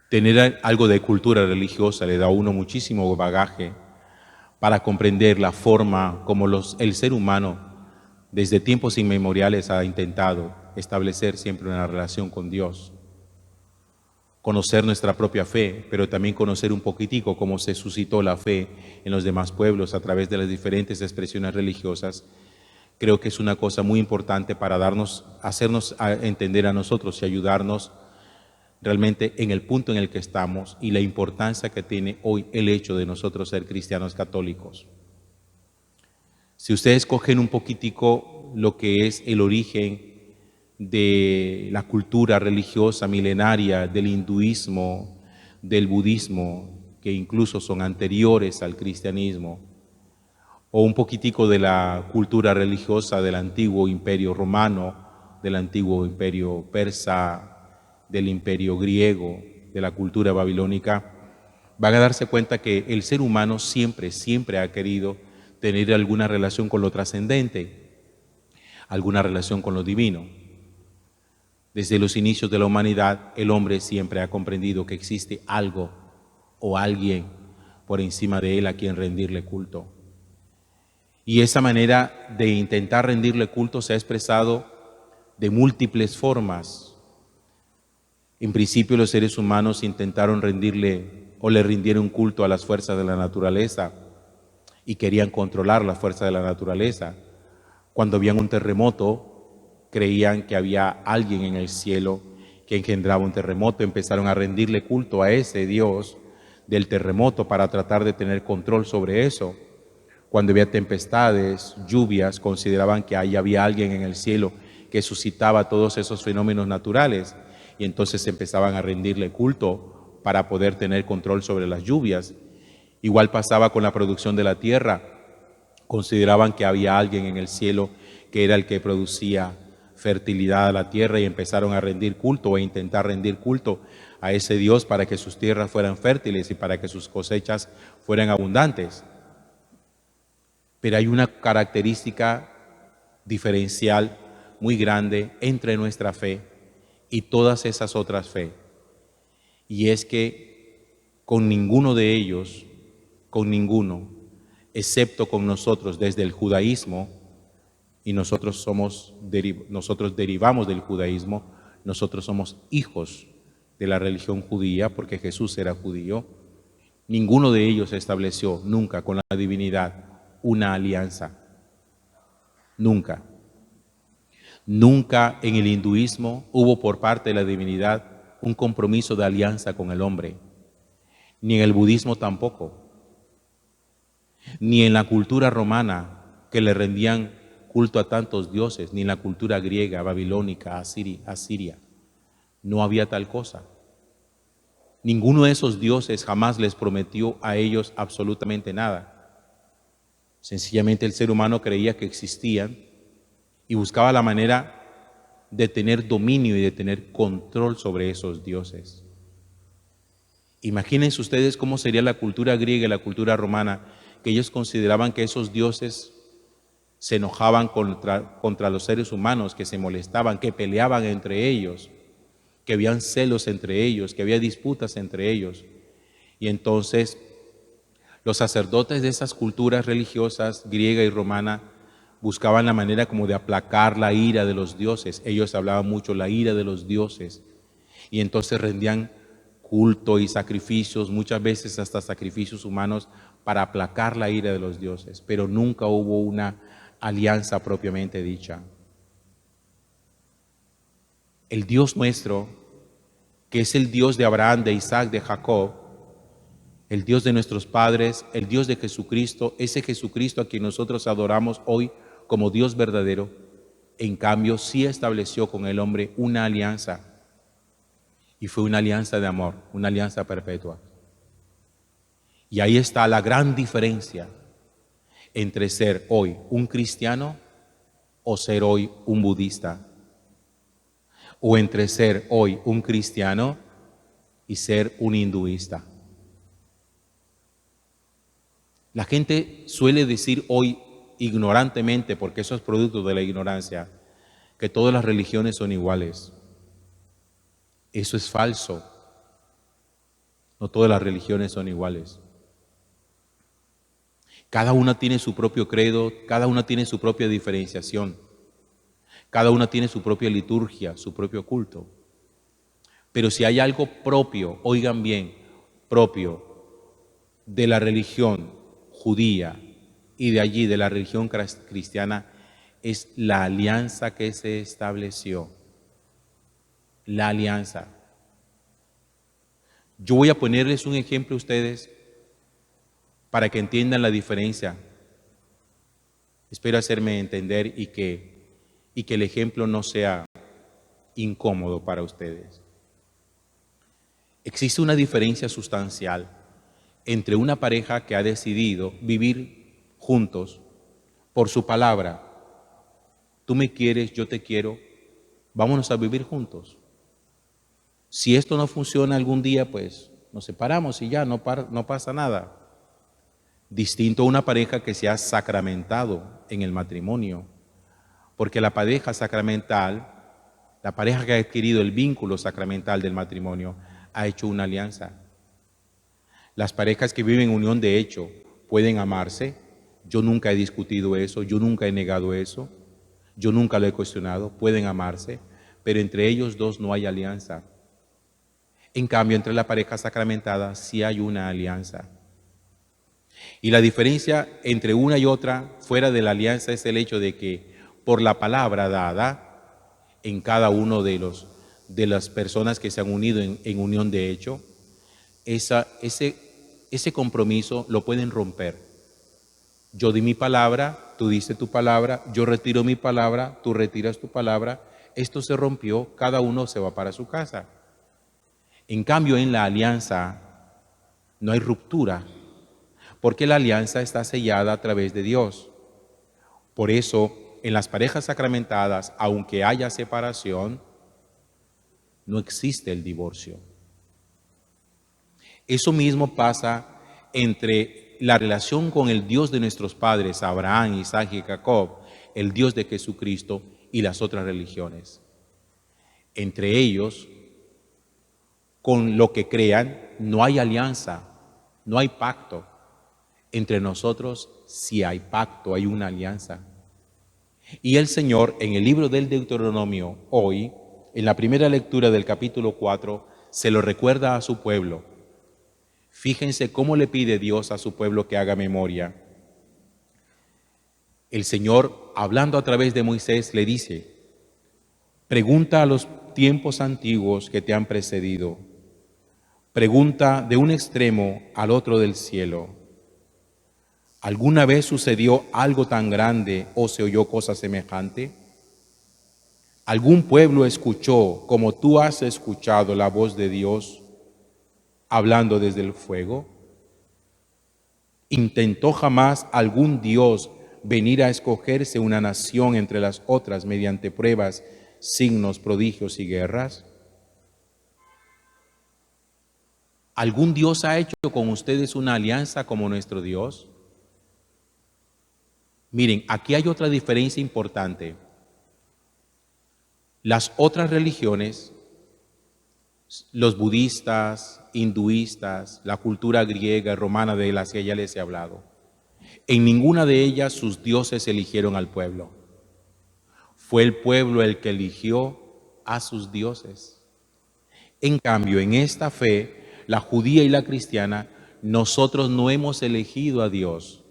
Tener algo de cultura religiosa le da a uno muchísimo bagaje para comprender la forma como el ser humano desde tiempos inmemoriales ha intentado establecer siempre una relación con Dios. Conocer nuestra propia fe, pero también conocer un poquitico cómo se suscitó la fe en los demás pueblos a través de las diferentes expresiones religiosas. Creo que es una cosa muy importante para hacernos entender a nosotros y ayudarnos realmente en el punto en el que estamos y la importancia que tiene hoy el hecho de nosotros ser cristianos católicos. Si ustedes cogen un poquitico lo que es el origen de la cultura religiosa milenaria, del hinduismo, del budismo, que incluso son anteriores al cristianismo, o un poquitico de la cultura religiosa del antiguo imperio romano, del antiguo imperio persa, del imperio griego, de la cultura babilónica, van a darse cuenta que el ser humano siempre ha querido tener alguna relación con lo trascendente, alguna relación con lo divino. Desde los inicios de la humanidad, el hombre siempre ha comprendido que existe algo o alguien por encima de él a quien rendirle culto. Y esa manera de intentar rendirle culto se ha expresado de múltiples formas. En principio, los seres humanos intentaron rendirle o le rindieron culto a las fuerzas de la naturaleza y querían controlar la fuerza de la naturaleza. Cuando veían un terremoto, creían que había alguien en el cielo que engendraba un terremoto. Empezaron a rendirle culto a ese Dios del terremoto para tratar de tener control sobre eso. Cuando había tempestades, lluvias, consideraban que ahí había alguien en el cielo que suscitaba todos esos fenómenos naturales y entonces empezaban a rendirle culto para poder tener control sobre las lluvias. Igual pasaba con la producción de la tierra. Consideraban que había alguien en el cielo que era el que producía fertilidad a la tierra y empezaron a rendir culto o a intentar rendir culto a ese Dios para que sus tierras fueran fértiles y para que sus cosechas fueran abundantes. Pero hay una característica diferencial muy grande entre nuestra fe y todas esas otras fe. Y es que con ninguno de ellos, con ninguno, excepto con nosotros desde el judaísmo, y nosotros derivamos del judaísmo, nosotros somos hijos de la religión judía porque Jesús era judío. Ninguno de ellos estableció nunca con la divinidad una alianza. Nunca. Nunca en el hinduismo hubo por parte de la divinidad un compromiso de alianza con el hombre. Ni en el budismo tampoco. Ni en la cultura romana que le rendían culto a tantos dioses, ni en la cultura griega, babilónica, asiria. No había tal cosa. Ninguno de esos dioses jamás les prometió a ellos absolutamente nada. Sencillamente el ser humano creía que existían y buscaba la manera de tener dominio y de tener control sobre esos dioses. Imagínense ustedes cómo sería la cultura griega y la cultura romana, que ellos consideraban que esos dioses se enojaban contra los seres humanos, que se molestaban, que peleaban entre ellos, que habían celos entre ellos, que había disputas entre ellos. Y entonces los sacerdotes de esas culturas religiosas, griega y romana, buscaban la manera como de aplacar la ira de los dioses. Ellos hablaban mucho la ira de los dioses. Y entonces rendían culto y sacrificios, muchas veces hasta sacrificios humanos, para aplacar la ira de los dioses. Pero nunca hubo una alianza propiamente dicha. El Dios nuestro, que es el Dios de Abraham, de Isaac, de Jacob, el Dios de nuestros padres, el Dios de Jesucristo, ese Jesucristo a quien nosotros adoramos hoy como Dios verdadero, en cambio sí estableció con el hombre una alianza, y fue una alianza de amor, una alianza perpetua. Y ahí está la gran diferencia entre ser hoy un cristiano o ser hoy un budista, o entre ser hoy un cristiano y ser un hinduista. La gente suele decir hoy ignorantemente, porque eso es producto de la ignorancia, que todas las religiones son iguales. Eso es falso. No todas las religiones son iguales. Cada una tiene su propio credo, cada una tiene su propia diferenciación. Cada una tiene su propia liturgia, su propio culto. Pero si hay algo propio, oigan bien, propio de la religión judía y de allí de la religión cristiana, es la alianza que se estableció. La alianza. Yo voy a ponerles un ejemplo a ustedes para que entiendan la diferencia. Espero hacerme entender y que el ejemplo no sea incómodo para ustedes. Existe una diferencia sustancial entre una pareja que ha decidido vivir juntos por su palabra. Tú me quieres, yo te quiero, vámonos a vivir juntos. Si esto no funciona algún día, pues nos separamos y ya, no pasa nada. Distinto a una pareja que se ha sacramentado en el matrimonio, porque la pareja sacramental, la pareja que ha adquirido el vínculo sacramental del matrimonio, ha hecho una alianza. Las parejas que viven en unión de hecho pueden amarse. Yo nunca he discutido eso, yo nunca he negado eso, yo nunca lo he cuestionado. Pueden amarse, pero entre ellos dos no hay alianza. En cambio, entre la pareja sacramentada sí hay una alianza. Y la diferencia entre una y otra, fuera de la alianza, es el hecho de que por la palabra dada en cada uno de las personas que se han unido en unión de hecho, ese compromiso lo pueden romper. Yo di mi palabra, tú diste tu palabra, yo retiro mi palabra, tú retiras tu palabra. Esto se rompió, cada uno se va para su casa. En cambio, en la alianza no hay ruptura, porque la alianza está sellada a través de Dios. Por eso, en las parejas sacramentadas, aunque haya separación, no existe el divorcio. Eso mismo pasa entre la relación con el Dios de nuestros padres, Abraham, Isaac y Jacob, el Dios de Jesucristo y las otras religiones. Entre ellos, con lo que crean, no hay alianza, no hay pacto. Entre nosotros sí hay pacto, hay una alianza. Y el Señor, en el libro del Deuteronomio, hoy, en la primera lectura del capítulo 4, se lo recuerda a su pueblo. Fíjense cómo le pide Dios a su pueblo que haga memoria. El Señor, hablando a través de Moisés, le dice: pregunta a los tiempos antiguos que te han precedido. Pregunta de un extremo al otro del cielo. ¿Alguna vez sucedió algo tan grande o se oyó cosa semejante? ¿Algún pueblo escuchó como tú has escuchado la voz de Dios hablando desde el fuego? ¿Intentó jamás algún Dios venir a escogerse una nación entre las otras mediante pruebas, signos, prodigios y guerras? ¿Algún Dios ha hecho con ustedes una alianza como nuestro Dios? Miren, aquí hay otra diferencia importante. Las otras religiones, los budistas, hinduistas, la cultura griega, romana de las que ya les he hablado, en ninguna de ellas sus dioses eligieron al pueblo. Fue el pueblo el que eligió a sus dioses. En cambio, en esta fe, la judía y la cristiana, nosotros no hemos elegido a Dios.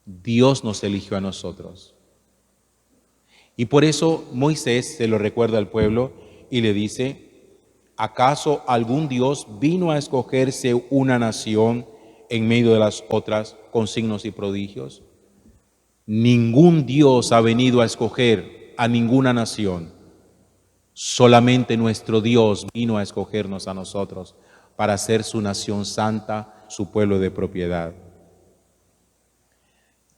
Dios nos eligió a nosotros. Y por eso Moisés se lo recuerda al pueblo y le dice: ¿acaso algún Dios vino a escogerse una nación en medio de las otras con signos y prodigios? Ningún Dios ha venido a escoger a ninguna nación. Solamente nuestro Dios vino a escogernos a nosotros para ser su nación santa, su pueblo de propiedad.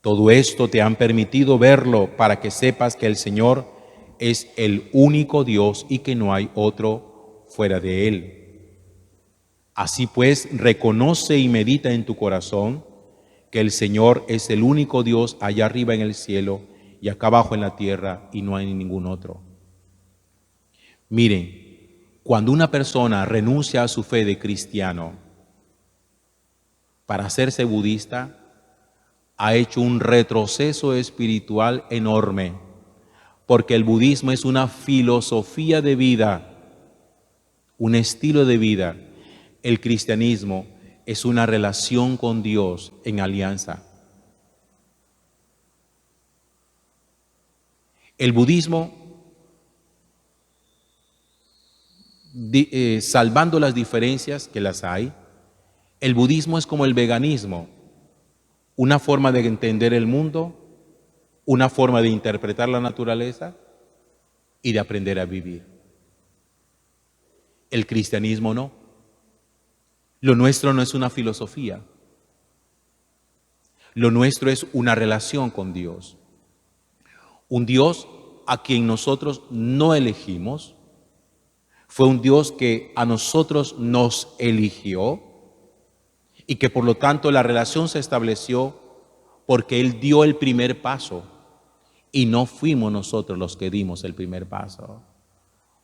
Todo esto te han permitido verlo para que sepas que el Señor es el único Dios y que no hay otro fuera de Él. Así pues, reconoce y medita en tu corazón que el Señor es el único Dios allá arriba en el cielo y acá abajo en la tierra, y no hay ningún otro. Miren, Cuando una persona renuncia a su fe de cristiano para hacerse budista, ha hecho un retroceso espiritual enorme, porque el budismo es una filosofía de vida, un estilo de vida. El cristianismo es una relación con Dios en alianza. El budismo, salvando las diferencias que las hay, el budismo es como el veganismo, una forma de entender el mundo, una forma de interpretar la naturaleza y de aprender a vivir. El cristianismo no. Lo nuestro no es una filosofía. Lo nuestro es una relación con Dios. Un Dios a quien nosotros no elegimos. Fue un Dios que a nosotros nos eligió y que por lo tanto la relación se estableció porque Él dio el primer paso y no fuimos nosotros los que dimos el primer paso.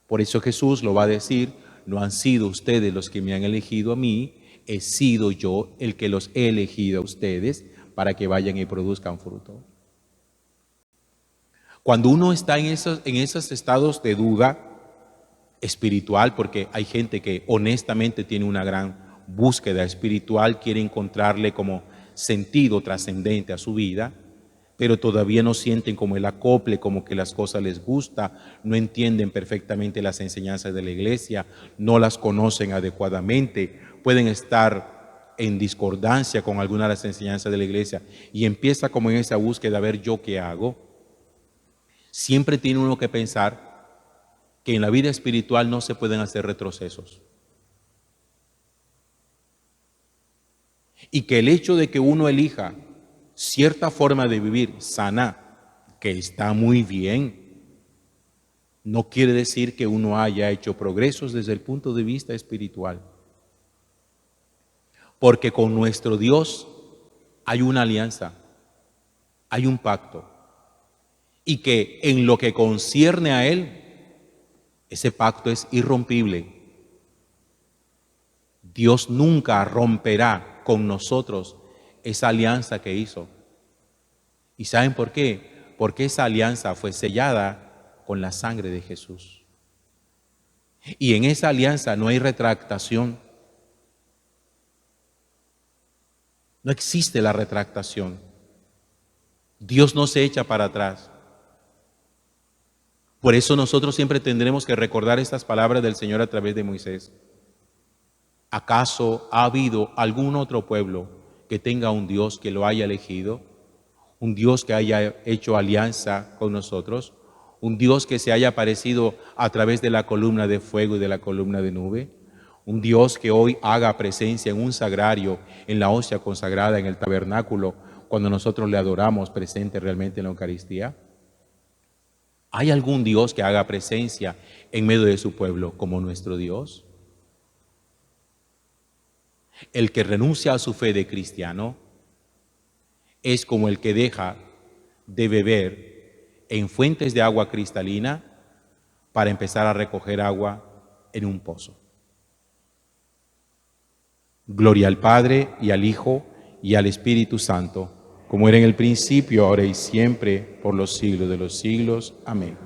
Por eso Jesús lo va a decir: no han sido ustedes los que me han elegido a mí, he sido yo el que los he elegido a ustedes para que vayan y produzcan fruto. Cuando uno está en esos estados de duda espiritual, porque hay gente que honestamente tiene una gran búsqueda espiritual, quiere encontrarle como sentido trascendente a su vida, pero todavía no sienten como el acople, como que las cosas les gusta, no entienden perfectamente las enseñanzas de la iglesia, no las conocen adecuadamente, pueden estar en discordancia con alguna de las enseñanzas de la iglesia y empieza como en esa búsqueda a ver yo qué hago. Siempre tiene uno que pensar que en la vida espiritual no se pueden hacer retrocesos. Y que el hecho de que uno elija cierta forma de vivir sana, que está muy bien, no quiere decir que uno haya hecho progresos desde el punto de vista espiritual. Porque con nuestro Dios hay una alianza, hay un pacto. Y que en lo que concierne a Él, ese pacto es irrompible. Dios nunca romperá con nosotros esa alianza que hizo. ¿Y saben por qué? Porque esa alianza fue sellada con la sangre de Jesús. Y en esa alianza no hay retractación. No existe la retractación. Dios no se echa para atrás. Por eso nosotros siempre tendremos que recordar estas palabras del Señor a través de Moisés. ¿Acaso ha habido algún otro pueblo que tenga un Dios que lo haya elegido? Un Dios que haya hecho alianza con nosotros, un Dios que se haya aparecido a través de la columna de fuego y de la columna de nube, un Dios que hoy haga presencia en un sagrario, en la hostia consagrada, en el tabernáculo, cuando nosotros le adoramos presente realmente en la Eucaristía. ¿Hay algún Dios que haga presencia en medio de su pueblo como nuestro Dios? El que renuncia a su fe de cristiano es como el que deja de beber en fuentes de agua cristalina para empezar a recoger agua en un pozo. Gloria al Padre y al Hijo y al Espíritu Santo, como era en el principio, ahora y siempre, por los siglos de los siglos. Amén.